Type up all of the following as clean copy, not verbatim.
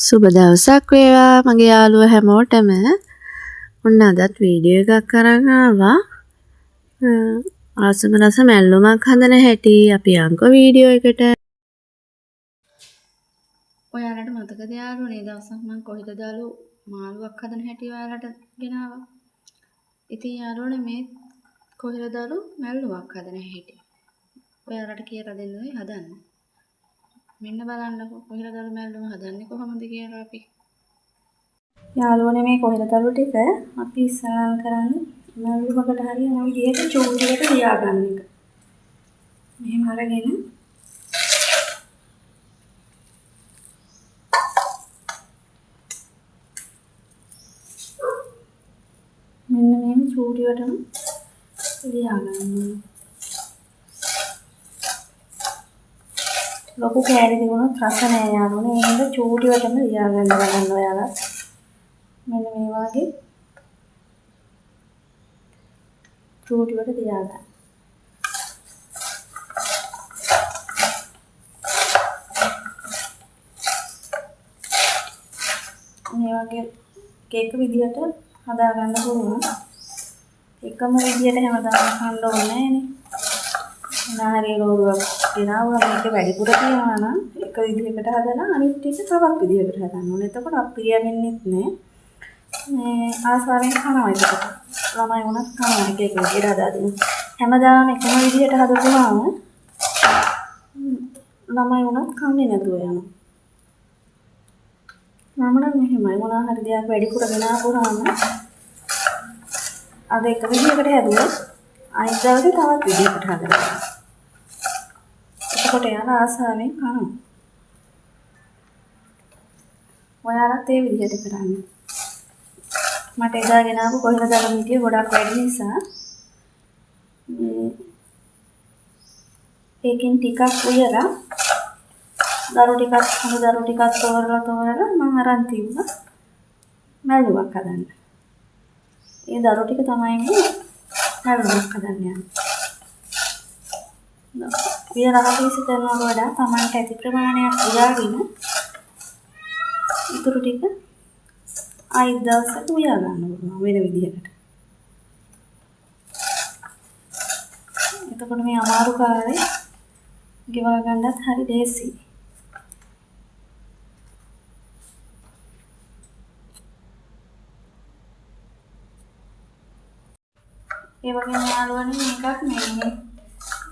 සුබ දවසක් වේවා මගේ යාළුවෝ හැමෝටම. ඔන්න අදත් වීඩියෝ එකක් අරන් ආවා. ආසම රස මැල්ලුමක් හදන හැටි අපි යන්කෝ වීඩියෝ එකට. ඔයාලට මතකද යාළුවෝ මේ දවසක් මම කොහෙද දාලු මාළුවක් හදන හැටි ඔයාලට ගෙනාවා. ඉතින් යාළුවනේ මේ කොහෙද දාලු මැල්ලුමක් හදන හැටි. ඔයාලට කියලා දෙන්නයි හදන්න. මෙන්න බලන්නකො කොහිරදළු මැල්ලුම හදන්නේ කොහොමද කියලා අපි. යාළුවනේ මේ කොහිරදළු ටික අපි ඉස්සරහට කරන්නේ මැල්ලුමකට හරියන විදිහට චූටියට ලියා ගන්න එක. මෙහෙම අරගෙන මෙන්න මෙහෙම චූටියටම ලියා ගන්න. ලොකු කෑලි තිබුණොත් රස නෑ යාළුවනේ. ඒ හින්දා චූටියටම ලියා ගන්න බලන්න ඔයාලා. මෙන්න මේ වගේ චූටියට ලියා ගන්න. මේ වගේ කේක් විදියට හදා ගන්න පුළුවන්. එකම විදියට හැමදාම කන්න ඕනේ නෑනේ. නාරිය රෝලුවක් ගෙනාවා මේක වැඩිපුර තියනවා නම් එක විදිහකට හදලා අනිත් ටික තවත් විදිහකට හදන්න ඕනේ. එතකොට අප්‍රිය වෙන්නෙත් නෑ. මේ ආසාවෙන් කනවා එතකොට. ළමයි වුණත් කනවා එක එක විදිහට හදා දෙන්න. හැමදාම එකම විදිහට හදපුවාම ළමයි වුණත් කන්නේ නැතුව යනවා. මම නම් මෙහෙමයි මොනවා හරි දෙයක් වැඩිපුර ගෙනාවුවාම අද එක විදිහකට හැදුවොත් අනිත් දවසේ තවත් විදිහකට හදලා. එතකොට යාළුවා ආසාවෙන් කනවා. ඔයාලත් ඒ විදිහට කරන්න. මට එදා ගෙනාවු කොහිරදළු මිටිය ගොඩක් වැඩි නිසා ඒකෙන් ටිකක් උයලා දරු ටිකක් තෝරලා මම අරන් තිබ්බා මැල්ලුමක් හදන්න. ඒ දරු ටික තමයි මේ මැල්ලුමක් හදන්න යන්නේ. උයලා හදිසි කරනවට වඩා Tamanට ඇති ප්‍රමාණයක් උයාගෙන ඉතුරු ටික ආයෙත් දවසට උයා ගන්න ඕන වෙන විදිහකට. එතකොට මේ අමාරු කාර්යය ගෙවා ගන්නත් හරි ලේසියි. ඒ වගේම යාළුවනේ මේකත් මේ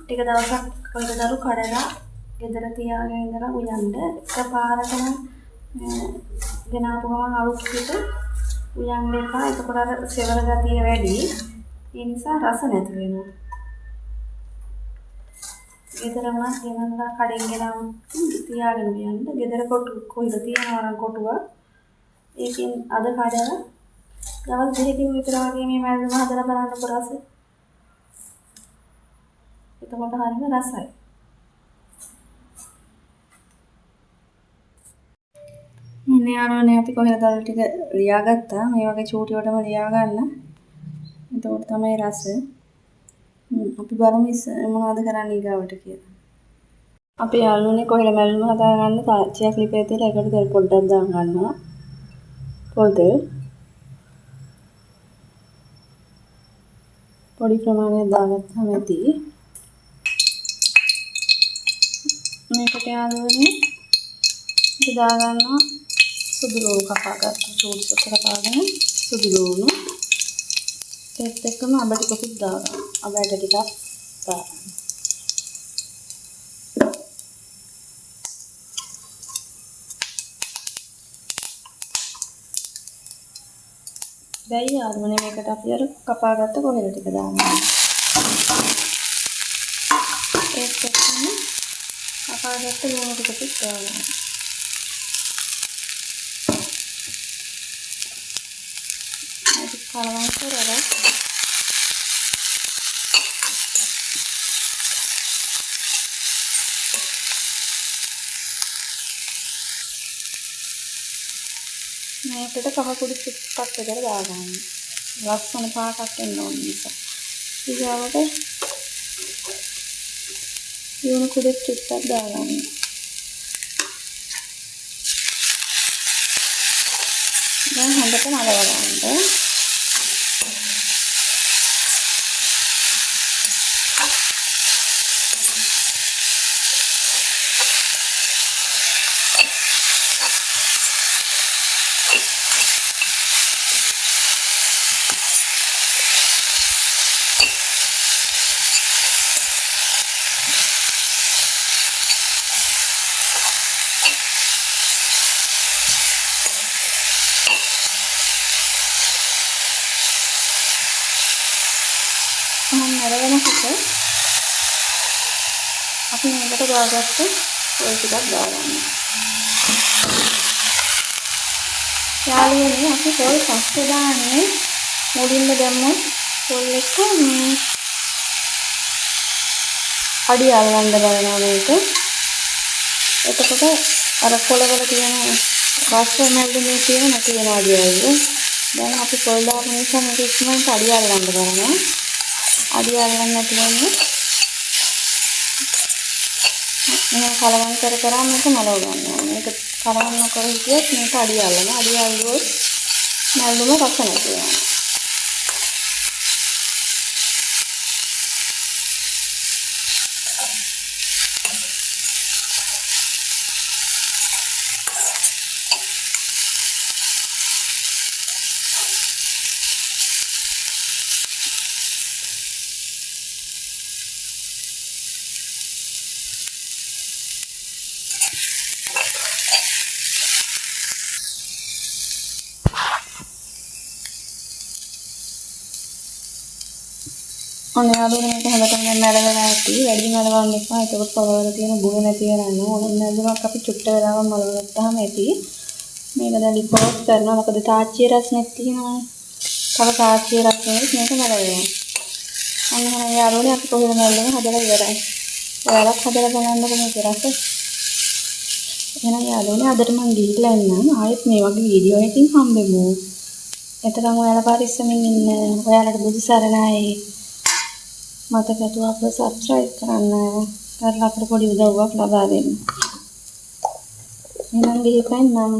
ටික දවසක් කොයිදළු කඩලා ගෙදර තියාගෙන ඉඳලා උයන්න එකපාරටම ගෙනාපු ගමන් අලුත් ටික උයන්න එපා. එතකොට අර සෙවර ගතිය වැඩි. ඒ නිසා රස නැති වෙනවා. ගෙදර වුණත් ගෙනල්ලා කඩෙන් ගෙනාවු තියාගෙන උයන්න. ගෙදර කොයිද තියනවා නම් කොටුවක් ඒකෙන් අද කඩලා දවස් දෙකකින් විතර වගේ මේ මැල්ලුම හදලා බලන්නකො රස. එතකොට හරිම රසයි. මෙන්න යාළුවනේ අපි කොහිරදළු ටික ලියාගත්තා. මේ වගේ චූටියටම ලියා ගන්න. එතකොට තමයි රස. අපි බලමු මොනවද කරන්න ඊගාවට කියලා. අපි යාළුවනේ කොහිර මැල්ලුම හදාගන්න තාච්චියක් ලිපේ තියලා ඒකට තෙල් පොඩ්ඩක් දාන් ගන්නවා. පොල් තෙල් පොඩි ප්‍රමාණයක් දාගත්තාම ඇති. මේකට යාළුවනේ ඉතින් දාගන්නවා සුදු ලුණු කපාගත්තා. චූටි සොත් කපාගෙන සුදු ලුණු ඒත් එක්කම අබ ටිකකුත් දාගන්න. අබ ඇට ටිකක් දාගන්න. දැන් යාළුවනේ මේකට අපි අර කපාගත්ත කොහෙල ටික දානවා. ඒත් එක්කම කපාගත්ත ලුණු ටිකකුත් දාගන්න. ඒක කලවම් කරලා මේකට කහ කුඩු ටිකක් විතර දාගන්න. ලස්සන පාටක් එන්න ඕන නිසා. ඊගාවට ලුණු කුඩු ටිකක් දාගන්න. දැන් හොඳට මලවගන්න. මලවනකොට අපි මේකට දාගත්ත පොල් ටිකක් දාගන්න. යාළුවනේ අපි පොල් පස්සේ දාන්නේ මුලින්ම දැම්මොත් පොල් එක අඩිය අල්ලන්න බලනවා මේක. එතකොට අර කොළවල තියෙන රස මැල්ලුමේ තියෙන නැති වෙන අඩියයි. දැන් අපි පොල් දාපු නිසා මේක ඉක්මනට අඩිය අල්ලන්න බලනවා. අඩිය අල්ලන්න නැති වෙන්නේ මේ කලවම් කර කර මේක මලව ගන්නවා. මේක කලවම් නොකර හිටියොත් මේක අඩිය අල්ලනවා. අඩිය අල්ලුවොත් මැල්ලුම රස නැති වෙනවා. ඔන්න යාළුවනේ මේක හොඳටම දැන් මැලවලා ඇති. වැඩි මැලවන්න එපා. ඒකත් පොළවල තියෙන බුල නැති වෙනවා. ඕන මැල්ලුමක් අපි චුට්ට වෙලාවක් මලවගත්තාම ඇති. මේක දැන් රිපෝට් කරනවා. මොකද තාච්චියේ රසයක් තියෙනවානේ. තව තාච්චියේ රසෙත් මේක මලවෙනවා. ඔන්න එහෙනම් යාළුවනේ අපි කොහෙද මැල්ලුම හදලා ඉවරයි. ඔයාලත් හදලා බලන්නකෝ මේකේ රස. එහෙනම් යාළුවනේ අදට මම ගිහිල්ලා එන්නම්. ආයෙත් මේ වගේ වීඩියෝ එකකින් හම්බෙමු. එතකන් ඔයාලා පරිස්සමින් ඉන්න. ඔයාලට බුදු සරණයි. මතක අපව සබ්ස්ක්‍රයිබ් කරන්න. කරලා අපට පොඩි උදව්වක් ලබා දෙන්න. එහෙනම් ගිහින් නම්